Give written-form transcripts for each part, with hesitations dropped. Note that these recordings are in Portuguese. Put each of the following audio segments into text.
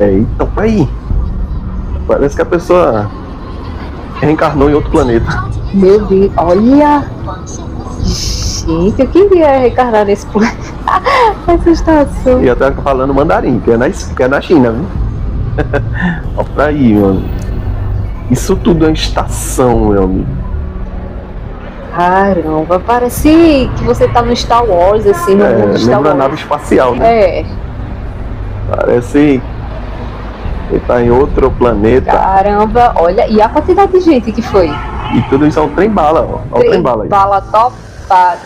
Então, aí. Parece que a pessoa reencarnou em outro planeta. Meu Deus, olha. Gente, eu queria reencarnar nesse planeta. Essa estação. E até falando mandarim, que é na China, viu? Olha pra aí, mano. Isso tudo é uma estação, meu amigo. Caramba, parece que você tá no Star Wars, assim, no mundo Star Lembra a Wars. nave espacial, né? É. Parece que tá em outro planeta. Caramba, olha, e a quantidade de gente que foi? E tudo isso é um trem-bala, ó. Olha o trem-bala aí. Bala topado.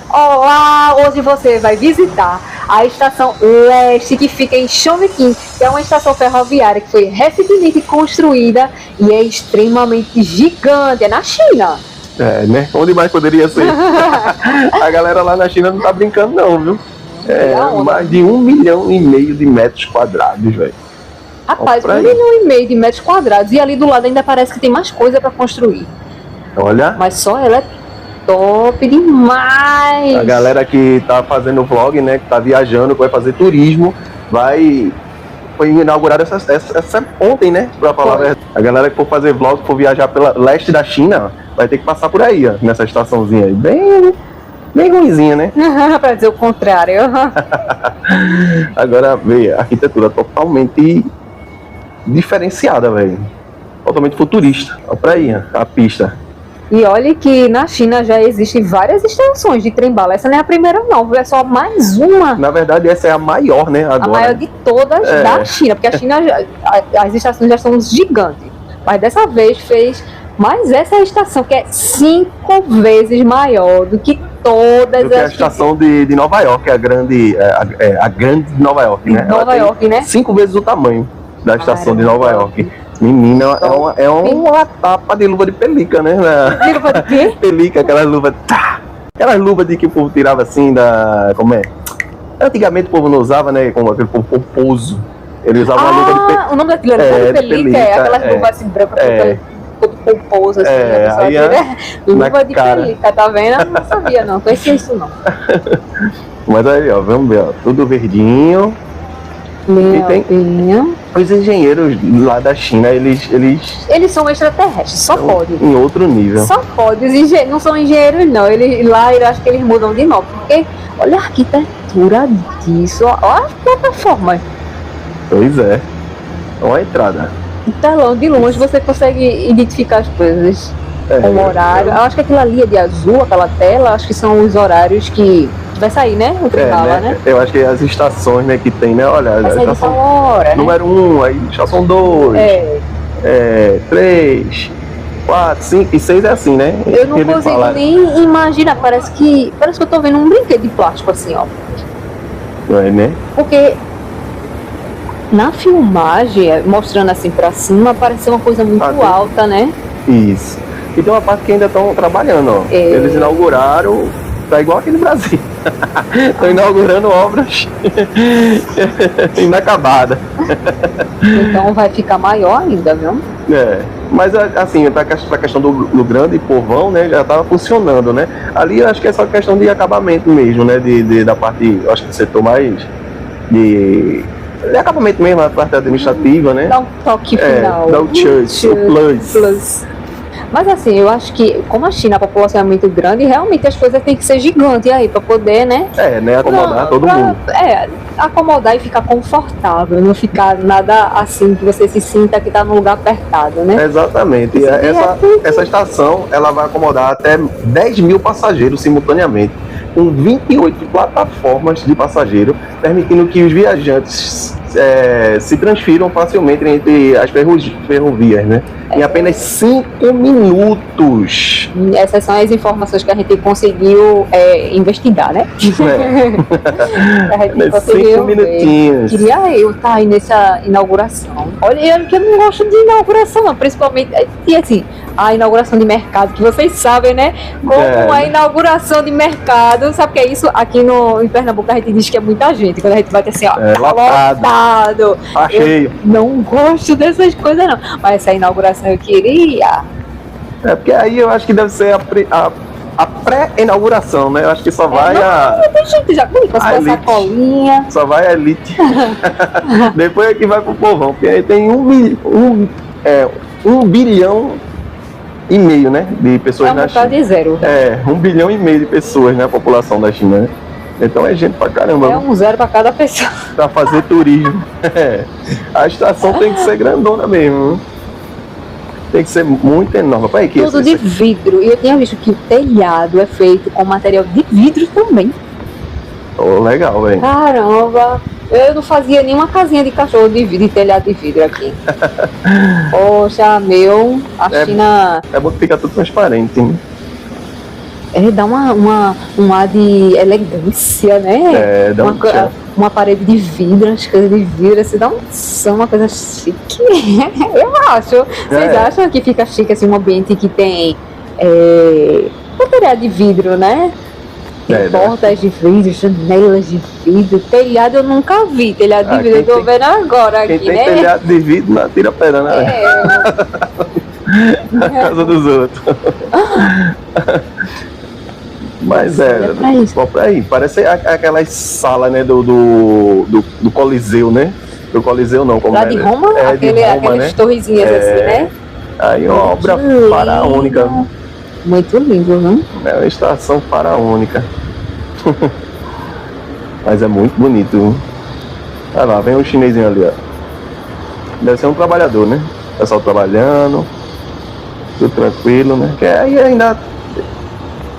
Olá, hoje você vai visitar a estação Leste, que fica em Chongqing, que é uma estação ferroviária que foi recentemente construída e é extremamente gigante, é na China. É, né? Onde mais poderia ser? A galera lá na China não tá brincando não, viu? É, mais de 1,5 milhão de metros quadrados, velho. Rapaz, 1,5 milhão de metros quadrados, e ali do lado ainda parece que tem mais coisa pra construir. Olha. Mas só ela é top demais. A galera que tá fazendo vlog, né, que tá viajando, que vai fazer turismo, foi inaugurada essa ontem, né, pra falar a verdade. A galera que for fazer vlog, for viajar pela leste da China, vai ter que passar por aí, ó, nessa estaçãozinha aí, bem ruimzinha, né? Pra dizer o contrário. Agora, veja, a arquitetura totalmente diferenciada, velho. Totalmente futurista. Olha pra aí, ó, a pista. E olha que na China já existem várias estações de trem-bala. Essa não é a primeira não, é só mais uma. Na verdade, essa é a maior, né? Agora. A maior de todas da China, porque a China, as estações já são gigantes. Mas dessa vez fez mais essa estação, que é 5 vezes maior do que todas as... a estação de Nova York, a grande de Nova York, né? Nova York, né? 5 vezes o tamanho da estação de Nova York. Menina, é uma tapa de luva de pelica, né? De luva de quê? Pelica, aquelas luvas. Aquelas luvas de que o povo tirava assim da. Como é? Antigamente o povo não usava, né? Como aquele povo pomposo. Ele usava uma luva de pelica. O nome daquilo é luva de pelica, aquelas luvas assim brancas, todo pomposo, assim, luva de pelica, tá vendo? Eu não sabia não, conhecia isso não. Mas aí, ó, vamos ver, ó, tudo verdinho. E tem os engenheiros lá da China, eles são extraterrestres, só pode. Em outro nível. Só pode, os engenheiros não são engenheiros não, eu acho que eles mudam de nome, porque olha a arquitetura disso, olha as plataformas. Pois é, uma entrada. O telão de longe você consegue identificar as coisas com o horário. Eu acho que aquilo ali é de azul, aquela tela, acho que são os horários que vai sair, né? O trem-bala, né? Eu acho que as estações, né, que tem, né? Olha, a estação hora, número 1, aí estação 2, 3, 4, 5 e 6 é assim, né? Eu não consigo nem imaginar, parece que eu tô vendo um brinquedo de plástico assim, ó. É, né? Porque na filmagem, mostrando assim pra cima, parece ser uma coisa muito alta, né? Isso. E tem uma parte que ainda estão trabalhando, ó. Eles inauguraram, tá igual aqui no Brasil. Estão inaugurando obras inacabadas. Então vai ficar maior ainda, viu? Mas assim, pra questão do grande povão, né, já estava funcionando, né? Ali eu acho que é só questão de acabamento mesmo, né? Da parte, eu acho que do setor mais de acabamento mesmo, a parte administrativa, né? Dá um toque final. Dá o plus. Mas assim, eu acho que como a China, a população é muito grande, realmente as coisas têm que ser gigantes aí, para poder, né? Né? Acomodar todo mundo. Acomodar e ficar confortável, não ficar nada assim que você se sinta que tá num lugar apertado, né? Exatamente. E essa estação, ela vai acomodar até 10 mil passageiros simultaneamente, com 28 plataformas de passageiro, permitindo que os viajantes se transfiram facilmente entre as ferrovias, né? Em apenas 5 minutos. Essas são as informações que a gente conseguiu investigar, né? 5 minutinhos. Queria eu estar aí nessa inauguração. Olha, eu não gosto de inauguração, não, principalmente, e assim, a inauguração de mercado, que vocês sabem, né? Como a inauguração de mercado, sabe o que é isso? Aqui em Pernambuco a gente diz que é muita gente, quando a gente vai ter assim, ó, lotado. Tá cheio. Não gosto dessas coisas, não. Mas essa inauguração eu queria. Porque aí eu acho que deve ser a pré-inauguração, né? Eu acho que só vai Tem gente já com a a elite. sacolinha. Só vai a elite. Depois é que vai pro povão, porque aí tem 1,5 bilhão, né? De pessoas É na um China. bocado de zero. 1,5 bilhão de pessoas na população da China, né? Então é gente pra caramba. É um zero pra cada pessoa. Pra fazer turismo. A estação tem que ser grandona mesmo. Tem que ser muito enorme. Pai, que Tudo de vidro. E eu tinha visto que o telhado é feito com material de vidro também. Legal, velho. Caramba! Eu não fazia nenhuma casinha de cachorro de vidro, de telhado de vidro aqui. Poxa, a China... É bom que fica tudo transparente, hein? Dá um ar de elegância, né? Dá uma parede de vidro, as coisas de vidro, assim, uma coisa chique. Eu acho. Vocês acham que fica chique assim, um ambiente que tem material de vidro, né? Tem portas de vidro, janelas de vidro, telhado eu nunca vi, telhado de vidro, eu tô vendo agora aqui, quem né? tem telhado de vidro não tira pedra, né? Na casa dos outros. Mas aí, parece aquelas salas, né, do Coliseu, né? Do Coliseu não, como lá de Roma? de Roma, aquelas né? torrezinhas assim, né? Aí uma obra faraônica. Muito lindo, não? É uma estação faraônica. Mas é muito bonito. Olha lá, vem um chinesinho ali, ó. Deve ser um trabalhador, né? Pessoal trabalhando, tudo tranquilo, né? Que aí ainda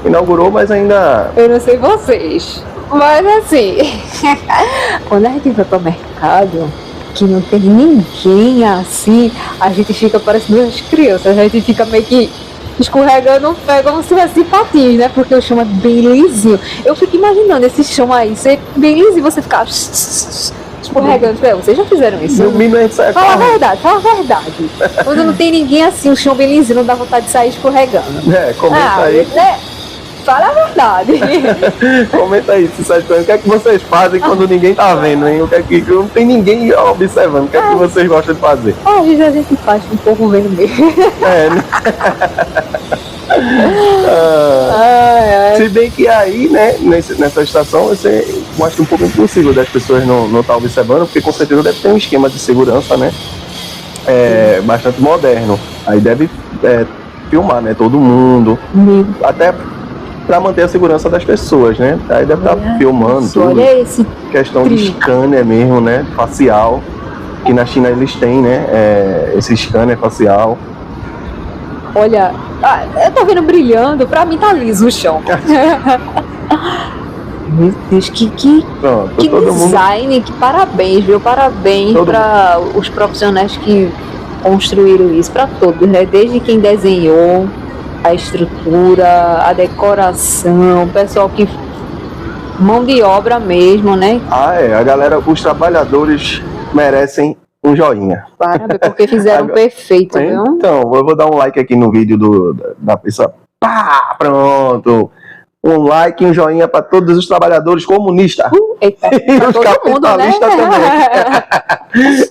inaugurou, mas ainda... Eu não sei vocês, mas assim, quando a gente vai pro mercado, que não tem ninguém assim, a gente fica parecendo as crianças, a gente fica meio que escorregando o pé como se tivesse patins, né? Porque o chão é bem lisinho. Eu fico imaginando esse chão aí ser bem lisinho, você ficar escorregando. Vocês já fizeram isso? Fala a verdade. Quando não tem ninguém assim, o chão bem lisinho, não dá vontade de sair escorregando. Comenta aí. Né? Fala a verdade. Comenta aí, se vocês o que é que vocês fazem quando ninguém tá vendo, hein? O que é que não tem ninguém observando, o que é que vocês gostam de fazer? Às vezes a gente faz um pouco vendo mesmo. Né? Se bem que aí, né, nessa estação, você acha um pouco impossível das pessoas não estar observando, porque com certeza deve ter um esquema de segurança, né? Bastante moderno. Aí deve filmar, né? Todo mundo. Até para manter a segurança das pessoas, né? Aí deve estar filmando tudo. Olha esse questão de scanner mesmo, né? Facial. Que na China eles têm, né? Esse scanner facial. Olha, eu tô vendo brilhando, pra mim tá liso o chão. Meu Deus, que design, que parabéns, viu? Parabéns para os profissionais que construíram isso, para todos, né? Desde quem desenhou a estrutura, a decoração, o pessoal que... mão de obra mesmo, né? A galera, os trabalhadores merecem um joinha. Parabéns, porque fizeram perfeito, viu? Então, eu vou dar um like aqui no vídeo da pessoa. Pá, pronto! Um like e um joinha para todos os trabalhadores comunistas. Eita, e os capitalistas também.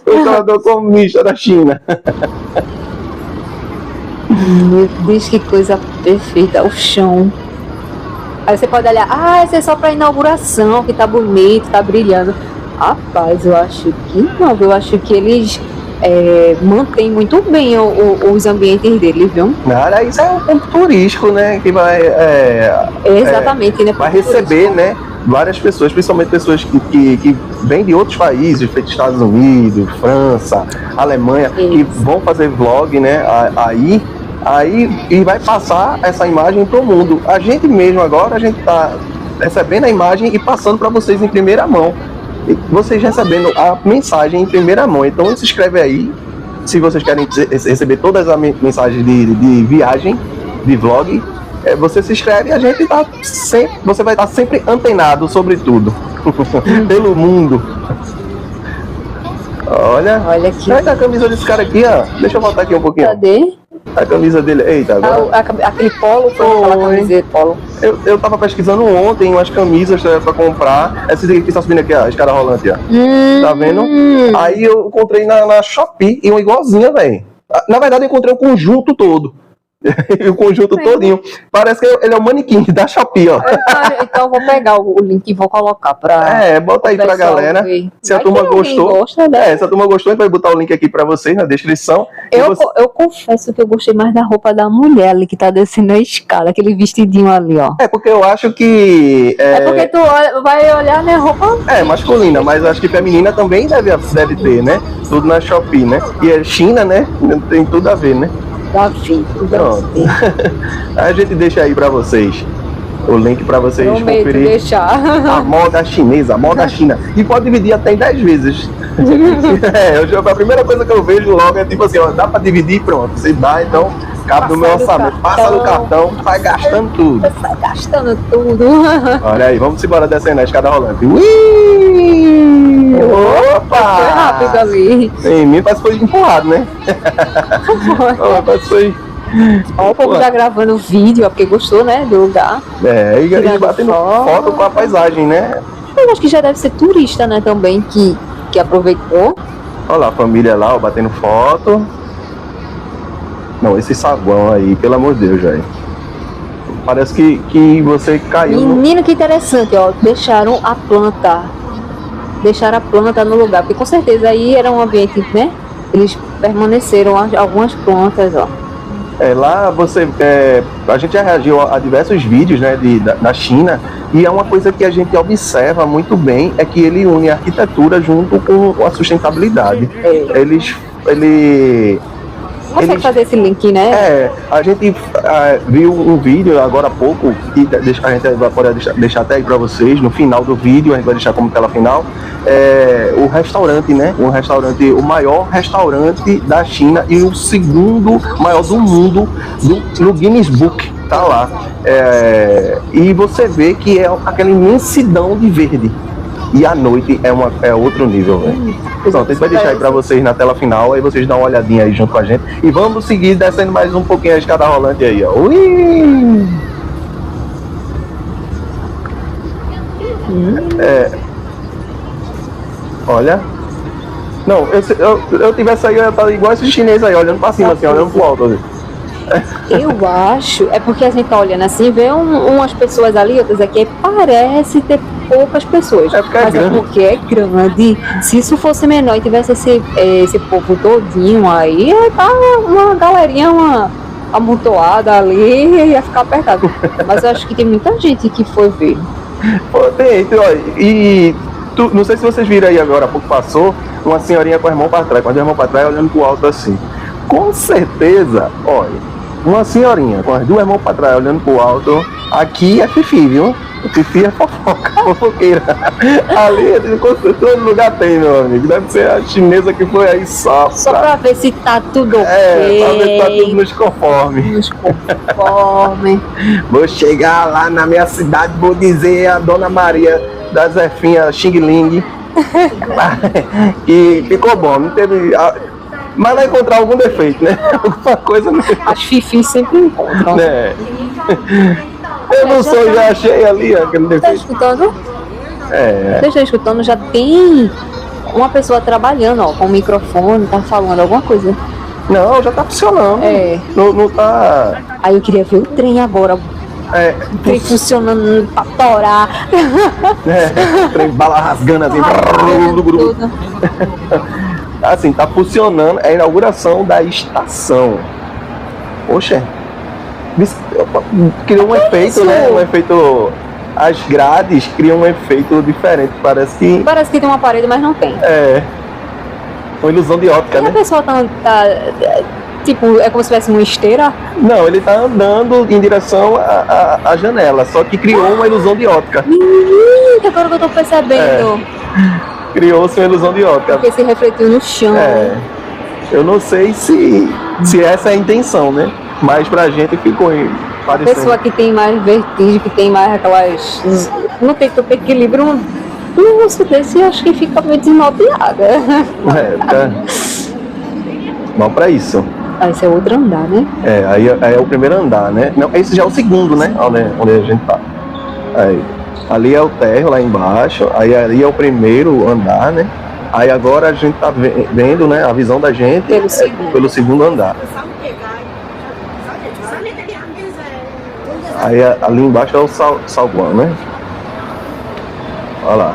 O trabalhador comunista da China. Meu Deus, que coisa perfeita, o chão. Aí você pode olhar, esse é só para inauguração, que tá bonito, tá brilhando. Rapaz, eu acho que não, eu acho que eles mantêm muito bem os ambientes deles, viu? Cara, isso é um ponto turístico, né? Que vai... exatamente, né? Vai receber, né? Várias pessoas, principalmente pessoas que vêm de outros países, feito Estados Unidos, França, Alemanha, que vão fazer vlog, né? E vai passar essa imagem para o mundo. A gente mesmo agora, a gente está recebendo a imagem e passando para vocês em primeira mão. E vocês recebendo a mensagem em primeira mão. Então se inscreve aí, se vocês querem receber todas as mensagens de viagem, de vlog. Você se inscreve e a gente tá sempre, você vai estar sempre antenado sobre tudo. Pelo mundo. Olha aqui. Olha a camisa desse cara aqui, ó. Deixa eu voltar aqui um pouquinho. Cadê? A camisa dele. Eita, agora. Aquele polo, foi aquela camiseta polo. Eu tava pesquisando ontem umas camisas pra comprar. Essas aqui que estão subindo aqui, ó. Escada rolante, ó. Tá vendo? Aí eu encontrei na Shopee e uma igualzinha, velho. Na verdade, eu encontrei o conjunto todo. E o conjunto todinho. Parece que ele é o manequim da Shopee, ó. Então eu vou pegar o link e vou colocar pra. Bota aí pra galera. Ver. Se a turma gostou. Gosta, né? Se a turma gostou, a gente vai botar o link aqui pra vocês na descrição. Eu confesso que eu gostei mais da roupa da mulher ali que tá descendo a escada, aquele vestidinho ali, ó. Porque eu acho que. É porque tu vai olhar, né, roupa. Masculina, mas acho que feminina também deve ter, né? Tudo na Shopee, né? E é China, né? Tem tudo a ver, né? Pronto. A gente deixa aí pra vocês o link pra vocês conferirem. Deixar. A moda chinesa, a moda China. E pode dividir até em 10 vezes. A primeira coisa que eu vejo logo é tipo assim, ó, dá pra dividir e pronto. Se dá, então cabe no meu orçamento. Passa no cartão, vai gastando tudo. Vai gastando tudo. Olha aí, vamos embora descendo a escada rolante. Ui! Opa! Foi rápido ali. Em mim parece que foi empurrado, né? Parece que foi. Ó, o povo já gravando vídeo, porque gostou, né, do lugar. E batendo foto com a paisagem, né? Eu acho que já deve ser turista, né, também, que aproveitou. Olha lá a família lá, ó, batendo foto. Não, esse saguão aí, pelo amor de Deus, velho. Parece que você caiu. Menino, que interessante, ó. Deixaram a planta no lugar, porque com certeza aí era um ambiente, né? Eles permaneceram algumas plantas, ó. Lá a gente já reagiu a diversos vídeos, né, da China, e é uma coisa que a gente observa muito bem, é que ele une a arquitetura junto com a sustentabilidade. Consegue fazer esse link, né? A gente viu um vídeo agora há pouco, que a gente pode deixar até aí para vocês, no final do vídeo, a gente vai deixar como tela final, o restaurante, né? O maior restaurante da China e o segundo maior do mundo no Guinness Book, tá lá. E você vê que é aquela imensidão de verde. E à noite é outro nível, velho. Pronto, a gente vai deixar aí pra vocês na tela final, aí vocês dão uma olhadinha aí junto com a gente. E vamos seguir descendo mais um pouquinho a escada rolante aí, ó. Ui! Olha. Não, eu tivesse aí, eu ia estar igual esse chinês aí, olhando pra cima, assim, olhando pro alto. Assim. Eu acho, é porque a gente tá olhando assim, vê umas pessoas ali, outras aqui, parece ter poucas pessoas. Mas é porque é grande. Se isso fosse menor e tivesse esse povo todinho aí, tá uma galerinha amontoada ali, ia ficar apertado. Mas eu acho que tem muita gente que foi ver. Tem, e não sei se vocês viram aí agora, há pouco passou, uma senhorinha com a irmã pra trás, olhando pro alto assim. Com certeza, olha, uma senhorinha com as duas mãos pra trás, olhando pro alto, aqui é fifi, viu? Fifi é fofoqueira. Ali, todo lugar tem, meu amigo. Deve ser a chinesa que foi aí só pra ver se tá tudo ok. Pra ver se tá tudo nos conformes. Vou chegar lá na minha cidade, vou dizer a Dona Maria da Zefinha Xing Ling. E ficou bom, não teve... Mas vai encontrar algum defeito, né? Alguma coisa... As fifis sempre encontram. Eu não sou, já achei ali aquele defeito. Tá escutando? Vocês estão escutando? Já tem uma pessoa trabalhando, ó, com o microfone, tá falando alguma coisa. Não, já tá funcionando. Não tá... Aí eu queria ver o trem agora. O trem funcionando pra torar. O trem bala rasgando assim. Assim, tá funcionando a inauguração da estação. Poxa, criou um efeito, né? Um efeito. As grades criam um efeito diferente. Parece que tem uma parede, mas não tem. Uma ilusão de ótica, né? A pessoa tá tipo, é como se tivesse uma esteira? Não, ele tá andando em direção à janela, só que criou uma ilusão de ótica. Agora que eu tô percebendo. Criou-se uma ilusão de ótica. Porque se refletiu no chão. Eu não sei se essa é a intenção, né? Mas pra gente ficou parecendo. A pessoa que tem mais vertigem, que tem mais aquelas... Não tem tanto equilíbrio, um negócio desse, eu acho que fica meio desnorteada. Bom pra isso. Esse é outro andar, né? Aí é o primeiro andar, né? Não, esse já é o segundo, né? Onde a gente tá. Ali é o térreo lá embaixo, aí ali é o primeiro andar, né? Aí agora a gente tá vendo, né, a visão da gente pelo segundo andar. Aí ali embaixo é o saguão, né? Olha lá.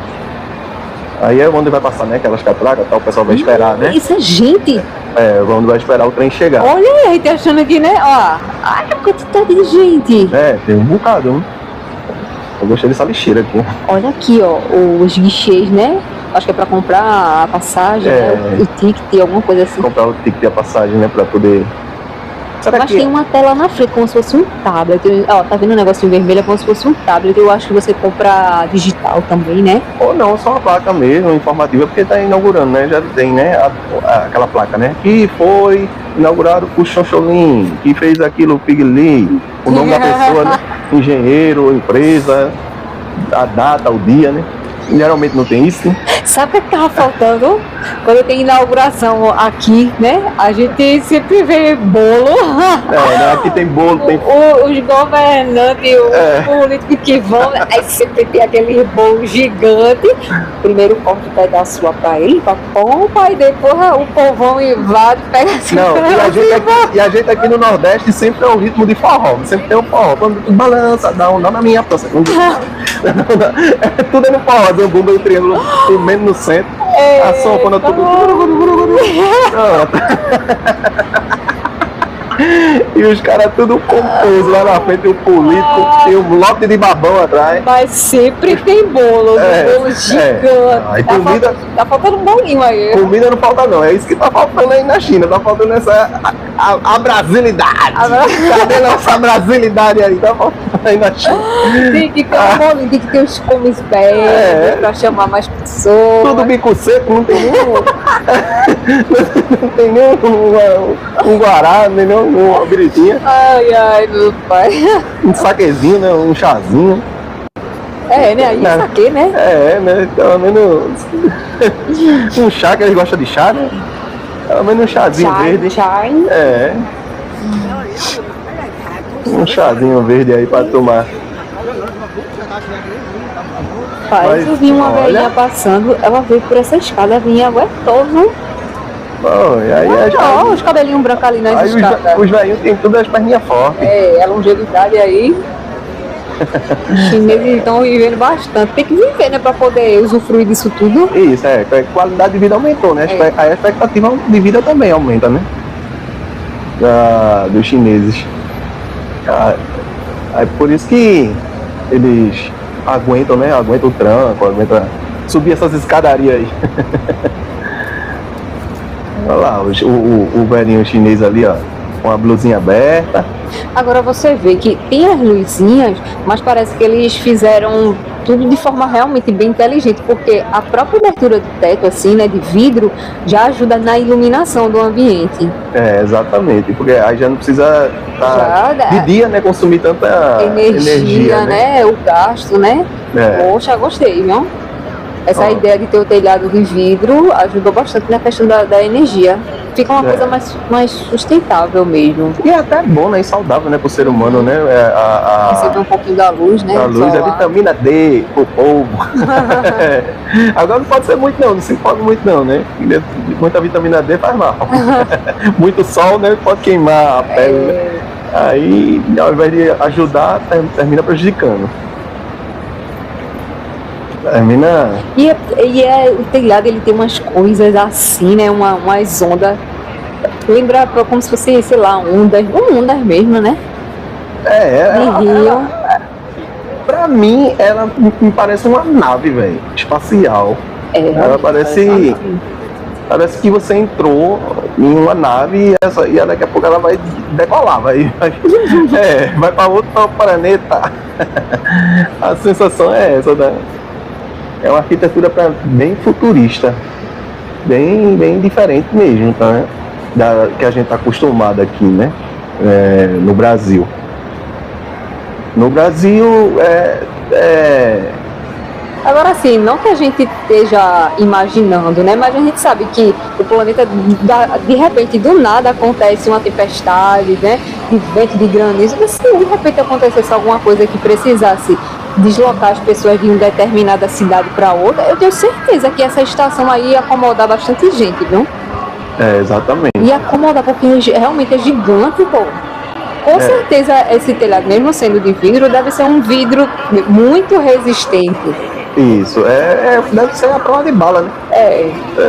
Aí é onde vai passar, né? Aquelas catracas, tá? O pessoal vai esperar, né? Isso é gente. É, onde vai esperar o trem chegar. Olha aí, a gente achando aqui, né? Ó, olha a quantidade de gente. É, tem um bocado, né? Eu gostei dessa lixeira aqui. Olha aqui, ó, os guichês, né? Acho que é pra comprar a passagem, né? O ticket, alguma coisa assim. Comprar o ticket e a passagem, né? Pra poder... Será Mas tem uma tela na frente, como se fosse um tablet. Ó, tá vendo um negocinho vermelho? É como se fosse um tablet. Eu acho que você compra digital também, né? Ou não, só uma placa mesmo, informativa, porque tá inaugurando, né? Já tem, né? Aquela placa, né? Que foi inaugurado por Xoxolin, que fez aquilo, Pigli, o nome da pessoa, né? Engenheiro, empresa, a data, o dia, né? Geralmente não tem isso, né? Sabe o que tava faltando? Quando tem inauguração aqui, né? A gente sempre vê bolo. É, né? Aqui tem bolo, tem... Os governantes, os políticos que vão, aí sempre tem aquele bolo gigante. Primeiro corta um pedaço pra ele, pra pompa, e depois o povão invade, pega assim. Não, e a gente aqui no Nordeste sempre é o ritmo de forró, sempre tem um forró. Quando balança, dá um nó na minha pança. Tudo é no forró, do bumba e o triângulo, o menos no centro. A sanfona tudo. E os caras tudo composto lá na frente, o político, tem um lote de babão atrás. Mas sempre tem bolo, bolo gigante. Aí comida, tá faltando um bolinho aí. Comida não falta não, é isso que tá faltando aí na China, tá faltando a brasilidade. Cadê nossa brasilidade aí? Tá faltando aí na China. Tem que ter um bolinho, tem que ter os comes velhos pra chamar mais pessoas. Tudo bico seco, não tem nenhum. Não tem nenhum um guará, nem uma biritinha. Ai, meu pai. Um saquezinho, né? Um chazinho. É, né? Aí saque, né? É, né? Pelo menos um chá, que eles gostam de chá, né? Pelo menos um chazinho verde. Chai. É. Um chazinho verde aí pra tomar. Mas eu vi uma velhinha passando, ela veio por essa escada, vinha aguentou, viu? Bom, e aí Olha os cabelinhos brancos ali nas escadas. Os velhinhos tem tudo as perninhas fortes. É, a longevidade aí. Os chineses estão vivendo bastante. Tem que viver, né, pra poder usufruir disso tudo. Isso, a qualidade de vida aumentou, né? A expectativa de vida também aumenta, né? Dos chineses. É por isso que eles aguentam, né? Aguentam o tranco, aguentam subir essas escadarias aí. Olha lá, o velhinho chinês ali, ó, com a blusinha aberta. Agora você vê que tem as luzinhas, mas parece que eles fizeram tudo de forma realmente bem inteligente, porque a própria abertura do teto, assim, né, de vidro, já ajuda na iluminação do ambiente. É, exatamente, porque aí já não precisa de dia, né, consumir tanta energia, né, o gasto, né. Poxa, gostei, viu? Essa ideia de ter o telhado de vidro ajudou bastante na questão da energia. Fica uma coisa mais sustentável mesmo. E é até bom, né? E saudável, né? Pro ser humano, né? Receber um pouquinho da luz, né? A luz é vitamina D pro povo. Agora não pode ser muito não se pode muito não, né? Muita vitamina D faz mal. Muito sol, né? Pode queimar a pele, né? Aí, ao invés de ajudar, termina prejudicando. E o telhado, ele tem umas coisas assim, né? Umas ondas. Lembra como se fosse, sei lá, ondas mesmo, né? Rio. Pra mim, ela me parece uma nave, velho, espacial. Ela parece que você entrou em uma nave e daqui a pouco ela vai decolar, vai para outro planeta. A sensação é essa, né? É uma arquitetura bem futurista, bem diferente mesmo, tá? Que a gente está acostumado aqui, né? No Brasil. No Brasil, Agora sim, não que a gente esteja imaginando, né? Mas a gente sabe que o planeta, de repente, do nada acontece uma tempestade, né? De vento, de granizo. Mas se de repente acontecesse alguma coisa que precisasse deslocar as pessoas de uma determinada cidade para outra, eu tenho certeza que essa estação aí ia acomodar bastante gente, viu? Exatamente. Ia acomodar, porque realmente é gigante, pô. Com certeza esse telhado, mesmo sendo de vidro, deve ser um vidro muito resistente. Isso, deve ser a prova de bala, né?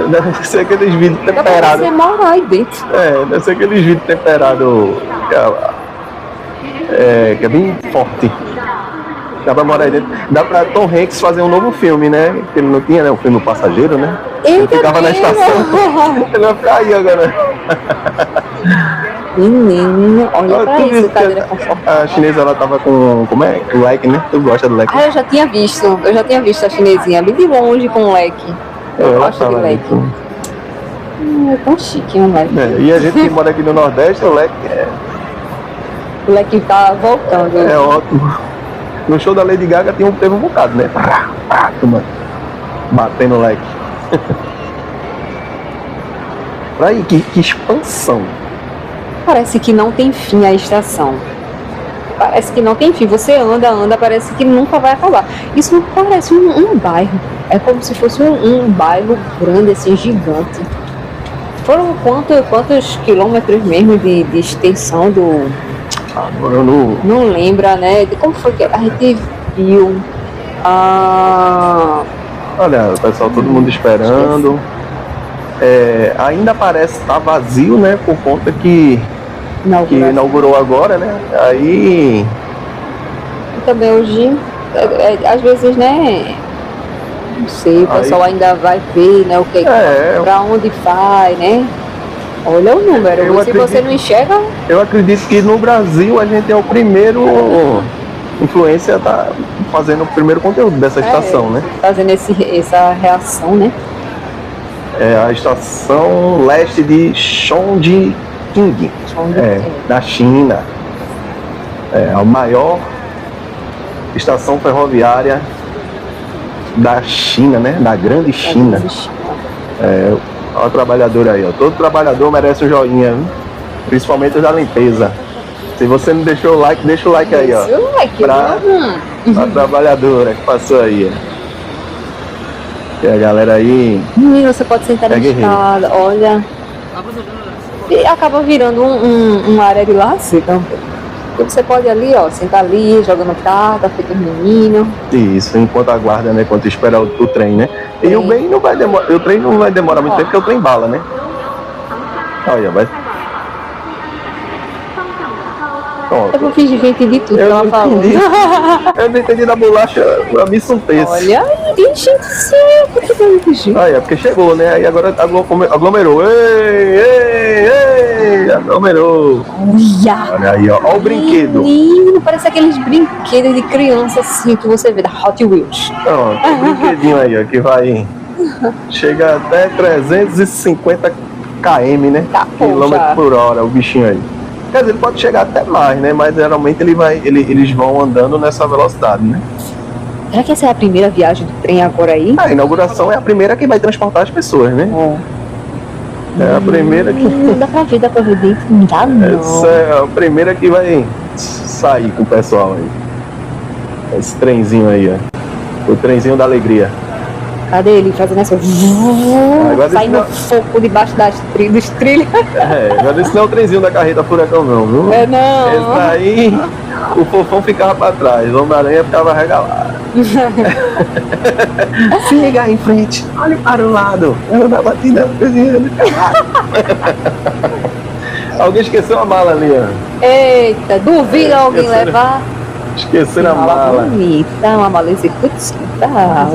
Deve ser aqueles vidros temperados. Deve ser morar aí dentro. Deve ser aqueles vidros temperados que é bem forte. Dá pra morar aí dentro. Dá pra Tom Hanks fazer um novo filme, né? Que ele não tinha, né? O filme O Passageiro, né? Ele ficava na estação. Ele vai ficar aí agora. Menino, olha pra isso, cadeira confortável. A chinesa, ela tava com, como é? O leque, né? Tu gosta do leque? Eu já tinha visto a chinesinha bem de longe com o leque. Eu gosto de leque. É tão chique um leque. E a gente que mora aqui no Nordeste, o leque O leque tá voltando. É ótimo. No show da Lady Gaga teve um bocado, né? Batendo o leque. Pra aí, que expansão. Parece que não tem fim a estação. Parece que não tem fim. Você anda, parece que nunca vai acabar. Isso não parece um bairro. É como se fosse um bairro grande, assim, gigante. Foram quantos quilômetros mesmo de extensão do... Agora eu não lembra, né? Como foi que a gente viu? Olha, o pessoal, todo mundo esperando. Ainda parece estar vazio, né? Por conta que inaugurou agora, né? Aí... Também hoje, às vezes, né? Não sei, o pessoal ainda vai ver, né? O que pra onde vai, né? Olha o número, se você não enxerga... Eu acredito que no Brasil a gente é o primeiro influência tá fazendo o primeiro conteúdo dessa estação, né? Fazendo essa reação, né? É a estação leste de Chongqing, da China. É a maior estação ferroviária da China, né? Da grande China. Olha o trabalhador aí, ó. Todo trabalhador merece um joinha, viu? Principalmente o da limpeza. Se você não deixou o like, deixa o like aí, ó. Pra trabalhadora que passou aí, ó. E a galera aí... Menino, você pode sentar na escada, olha. E acaba virando uma área de lazer também. Porque você pode ali, ó, sentar ali, jogando carta, feito menino. Isso, enquanto aguarda, né? Enquanto espera o trem, né? E o trem não vai demorar muito tempo, porque o trem bala, né? Olha, vai. Eu não fiz de entendi tudo que ela falou. Eu não entendi da bolacha, a missa um texto. Olha, gente do céu, por que você não fugiu? É porque chegou, né? Aí agora aglomerou. Ei, aglomerou. Olha aí, ó. Olha o brinquedo. Menino, parece aqueles brinquedos de criança assim que você vê da Hot Wheels. Pronto, o brinquedinho aí, ó, que vai. Chega até 350 km, né? Tá, quilômetros por hora, o bichinho aí. Quer dizer, ele pode chegar até mais, né? Mas geralmente eles vão andando nessa velocidade, né? Será que essa é a primeira viagem do trem agora aí? A inauguração é a primeira que vai transportar as pessoas, né? É a primeira que... Dá pra ver dentro. Não dá não. Essa é a primeira que vai sair com o pessoal aí. Esse trenzinho aí, ó. O trenzinho da alegria. Cadê ele fazendo essa... Saindo fogo debaixo dos trilhos. Agora esse não é o trenzinho da carreta furacão não, viu? Não. Esse aí, o fofão ficava pra trás, o Homem-Aranha ficava regalado. Siga em frente, olhe para o lado. Eu na batida. Alguém esqueceu a mala ali, ó. Eita, duvida alguém levar. Esqueceram a mala. Bonita, uma mala executiva.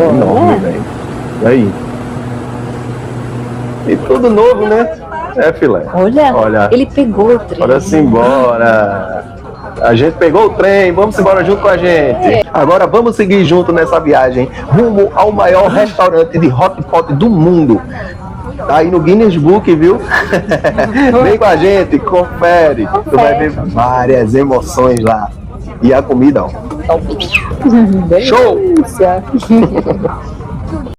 Enorme, velho. Aí. E tudo novo, né? Filé. Olha, ele pegou o trem. Bora-se embora. A gente pegou o trem, vamos embora junto com a gente. Agora vamos seguir junto nessa viagem rumo ao maior restaurante de hot pot do mundo. Tá aí no Guinness Book, viu? Vem com a gente, confere. Tu vai ver várias emoções lá. E a comida, ó. Show!